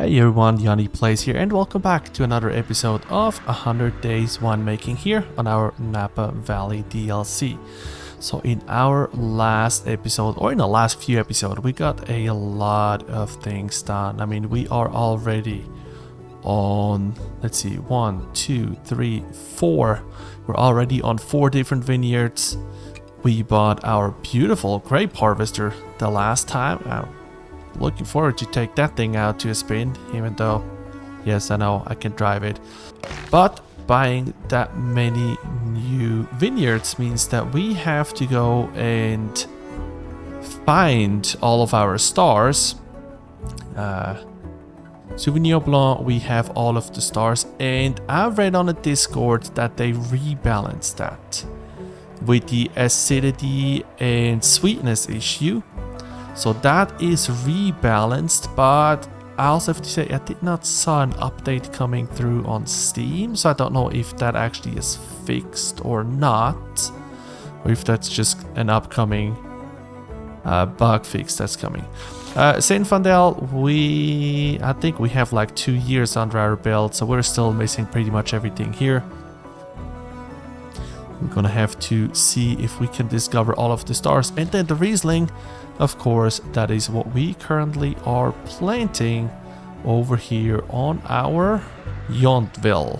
Hey everyone, Yanni Plays here and welcome back to another episode of 100 Days Winemaking here on our Napa Valley DLC. So in our last episode, or in the last few episodes, we got a lot of things done. I mean, we are already on, let's see, 1, 2, 3, 4. We're already on 4 different vineyards. We bought our beautiful grape harvester the last time. Looking forward to take that thing out to a spin, even though, yes, I know I can drive it. But buying that many new vineyards means that we have to go and find all of our stars. Sauvignon Blanc, we have all of the stars, and I read on the Discord that they rebalanced that with the acidity and sweetness issue. So that is rebalanced, but I also have to say I did not saw an update coming through on Steam, so I don't know if that actually is fixed or not, or if that's just an upcoming bug fix that's coming. Zinfandel, I think we have like 2 years under our belt, so we're still missing pretty much everything here. We're gonna have to see if we can discover all of the stars. And then the Riesling, of course, that is what we currently are planting over here on our Yontville.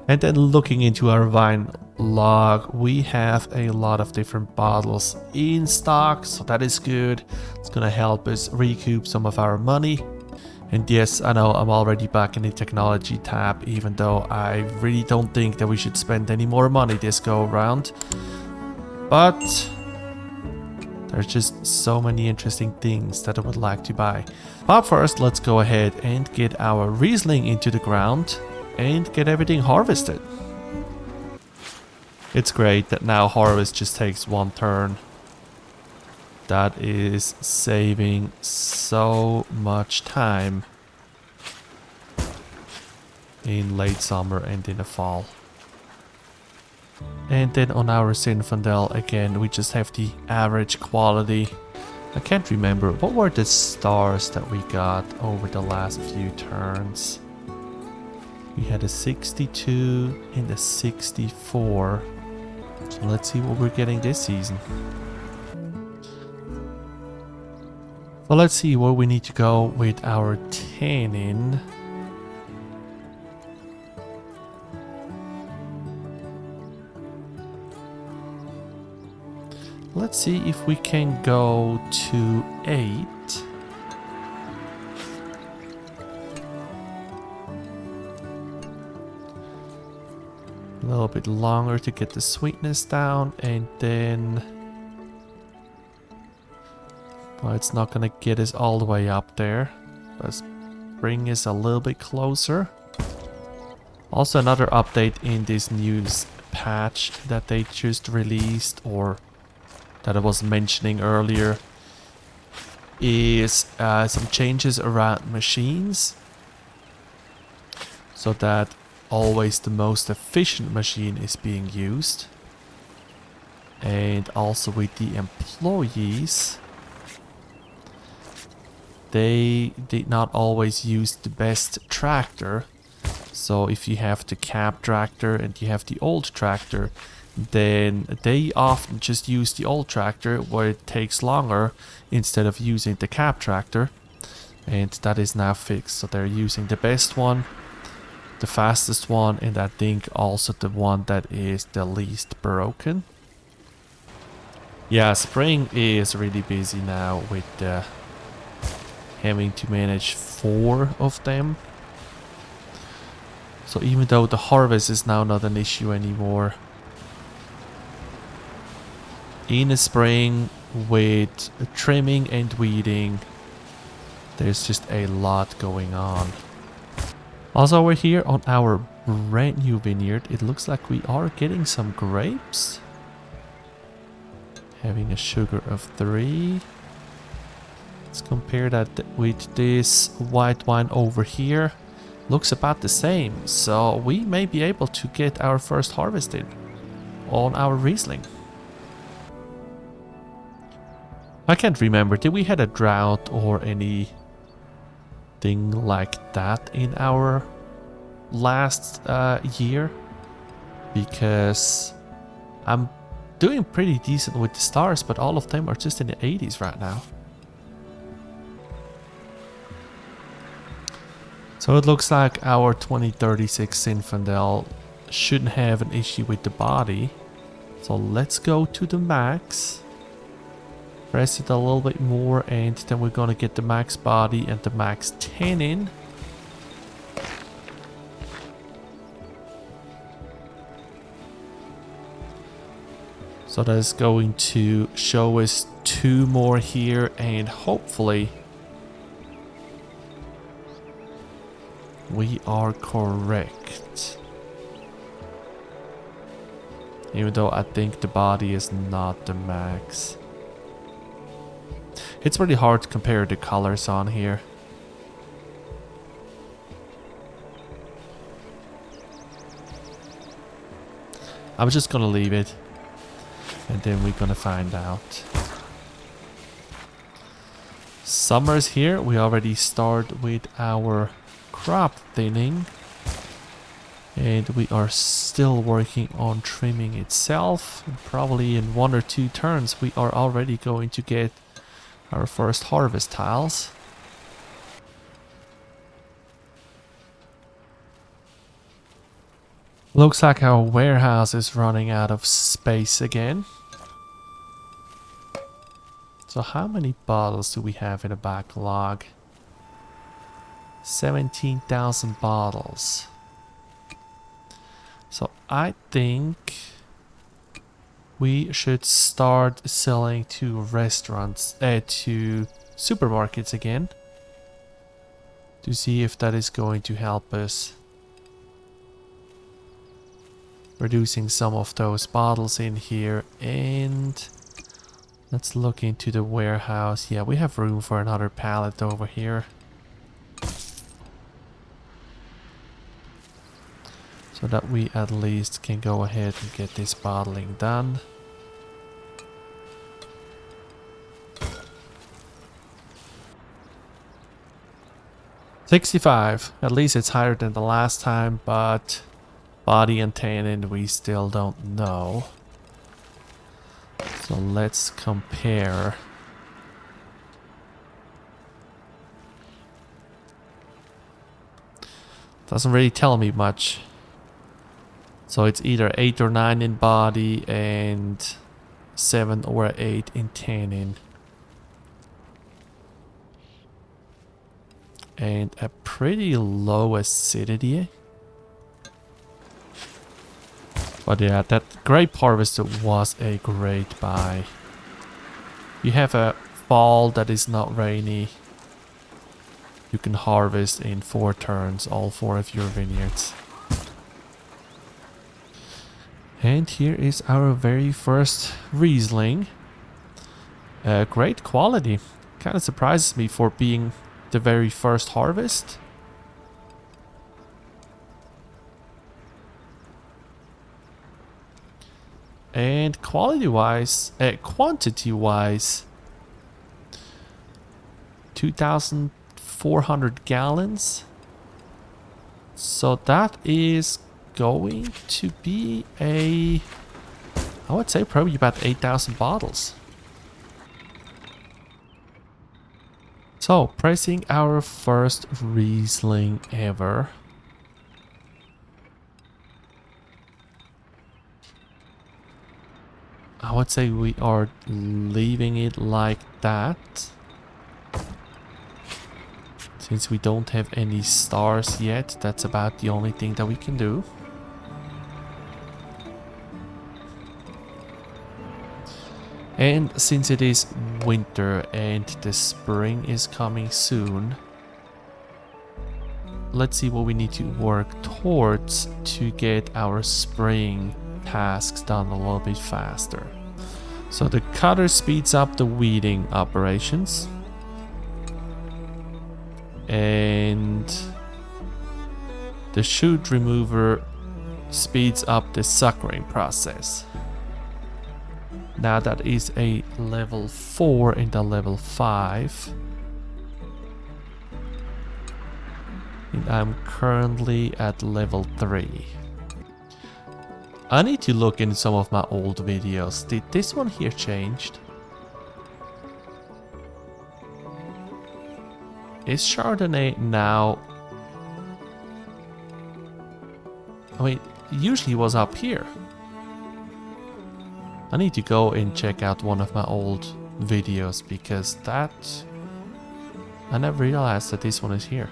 And then looking into our vine log, we have a lot of different bottles in stock, so that is good. It's gonna help us recoup some of our money. And yes, I know I'm already back in the technology tab, even though I really don't think that we should spend any more money this go around. But there's just so many interesting things that I would like to buy. But first, let's go ahead and get our Riesling into the ground and get everything harvested. It's great that now harvest just takes 1 turn. That is saving so much time in late summer and in the fall. And then on our Zinfandel, again, we just have the average quality. I can't remember, what were the stars that we got over the last few turns? We had a 62 and a 64. So let's see what we're getting this season. So let's see where we need to go with our tannin. Let's see if we can go to 8. A little bit longer to get the sweetness down, and then well, it's not gonna get us all the way up there. Let's bring us a little bit closer. Also, another update in this news patch that they just released, or that I was mentioning earlier, is some changes around machines, so that always the most efficient machine is being used. And also with the employees, they did not always use the best tractor. So if you have the cab tractor and you have the old tractor, then they often just use the old tractor where it takes longer instead of using the cab tractor. And that is now fixed. So they're using the best one, the fastest one, and I think also the one that is the least broken. Yeah, spring is really busy now with having to manage 4 of them. So even though the harvest is now not an issue anymore, in the spring with trimming and weeding, there's just a lot going on. Also, over here on our brand new vineyard, it looks like we are getting some grapes. Having a sugar of 3. Let's compare that with this white wine over here. Looks about the same, so we may be able to get our first harvest in on our Riesling. I can't remember, did we had a drought or any something like that in our last year, because I'm doing pretty decent with the stars, but all of them are just in the 80s right now. So it looks like our 2036 Zinfandel shouldn't have an issue with the body. So let's go to the max. Press it a little bit more, and then we're gonna get the max body and the max tannin. So that is going to show us 2 more here, and hopefully we are correct. Even though I think the body is not the max. It's pretty hard to compare the colors on here. I'm just gonna leave it, and then we're gonna find out. Summer's here. We already start with our crop thinning, and we are still working on trimming itself. And probably in 1 or 2 turns we are already going to get our first harvest tiles. Looks like our warehouse is running out of space again. So how many bottles do we have in a backlog? 17,000 bottles. So I think we should start selling to restaurants, to supermarkets again, to see if that is going to help us reducing some of those bottles in here. And let's look into the warehouse. Yeah, we have room for another pallet over here. So that we at least can go ahead and get this bottling done. $65. At least it's higher than the last time, but body and tannin we still don't know. So let's compare. Doesn't really tell me much. So it's either 8 or 9 in body and 7 or 8 in tannin. And a pretty low acidity. But yeah, that grape harvester was a great buy. You have a fall that is not rainy. You can harvest in 4 turns, all 4 of your vineyards. And here is our very first Riesling. Great quality. Kind of surprises me for being the very first harvest. And quality-wise, quantity-wise, 2,400 gallons. So that is going to be I would say probably about 8,000 bottles. So, pressing our first Riesling ever. I would say we are leaving it like that. Since we don't have any stars yet, that's about the only thing that we can do. And since it is winter and the spring is coming soon, let's see what we need to work towards to get our spring tasks done a little bit faster. So the cutter speeds up the weeding operations. And the shoot remover speeds up the suckering process. Now that is a level 4 and a level 5. And I'm currently at level 3. I need to look in some of my old videos. Did this one here changed? Is Chardonnay now... I mean, it usually was up here. I need to go and check out one of my old videos because that... I never realized that this one is here.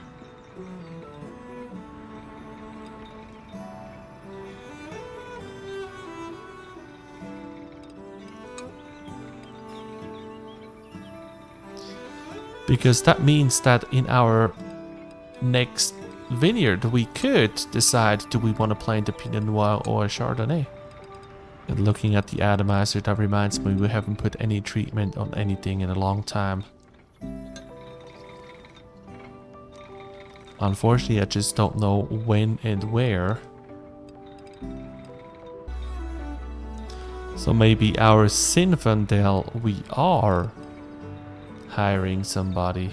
Because that means that in our next vineyard we could decide, do we want to plant a Pinot Noir or a Chardonnay? And looking at the atomizer, that reminds me we haven't put any treatment on anything in a long time. Unfortunately, I just don't know when and where. So maybe our Zinfandel, we are hiring somebody.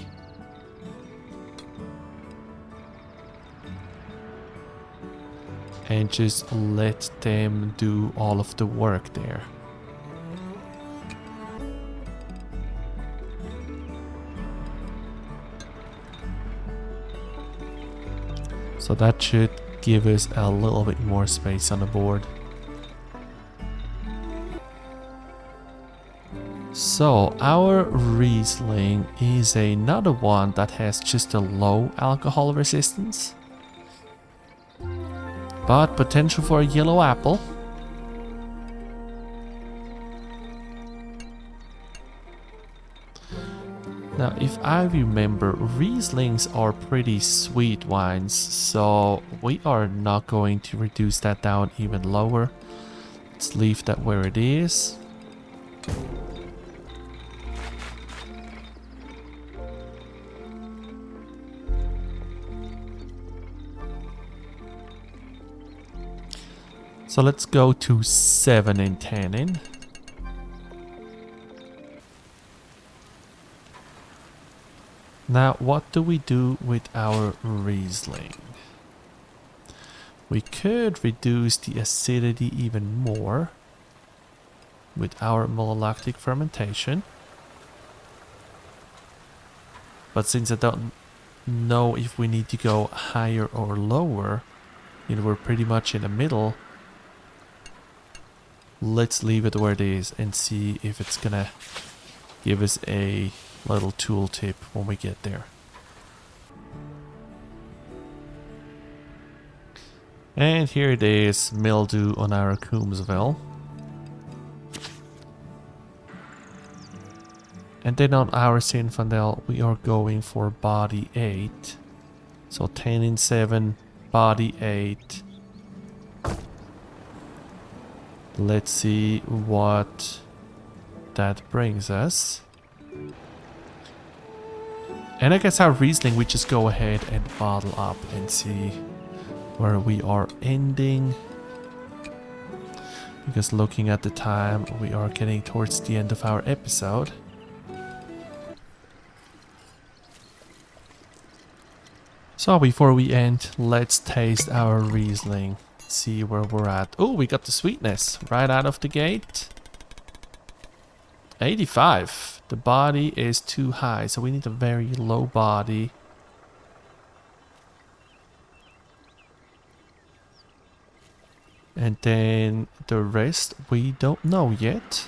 And just let them do all of the work there. So that should give us a little bit more space on the board. So our Riesling is another one that has just a low alcohol resistance, but potential for a yellow apple. Now, if I remember, Rieslings are pretty sweet wines, so we are not going to reduce that down even lower. Let's leave that where it is. So let's go to 7 and 10 in. Now, what do we do with our Riesling? We could reduce the acidity even more with our malolactic fermentation. But since I don't know if we need to go higher or lower, and we're pretty much in the middle, let's leave it where it is and see if it's gonna give us a little tooltip when we get there. And here it is, mildew on our Coombsville. And then on our Zinfandel, we are going for body 8. So 10 and 7, body 8. Let's see what that brings us. And I guess our Riesling, we just go ahead and bottle up and see where we are ending. Because looking at the time, we are getting towards the end of our episode. So before we end, let's taste our Riesling. See where we're at. Oh, we got the sweetness right out of the gate. 85. The body is too high, so we need a very low body. And then the rest we don't know yet.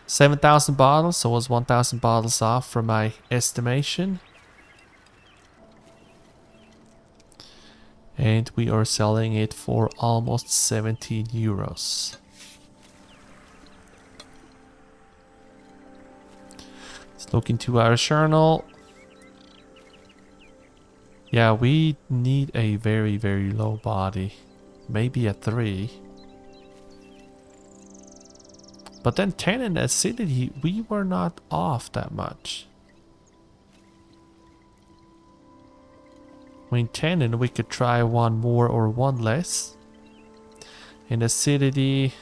7,000 bottles, so it was 1,000 bottles off from my estimation. And we are selling it for almost 17 euros. Let's look into our journal. Yeah, we need a very, very low body. Maybe a 3. But then 10 in acidity, we were not off that much. I mean, 10 and we could try one more or one less. In acidity,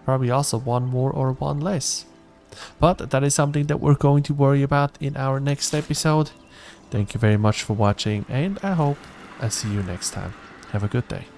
probably also one more or one less. But that is something that we're going to worry about in our next episode. Thank you very much for watching, and I hope I see you next time. Have a good day.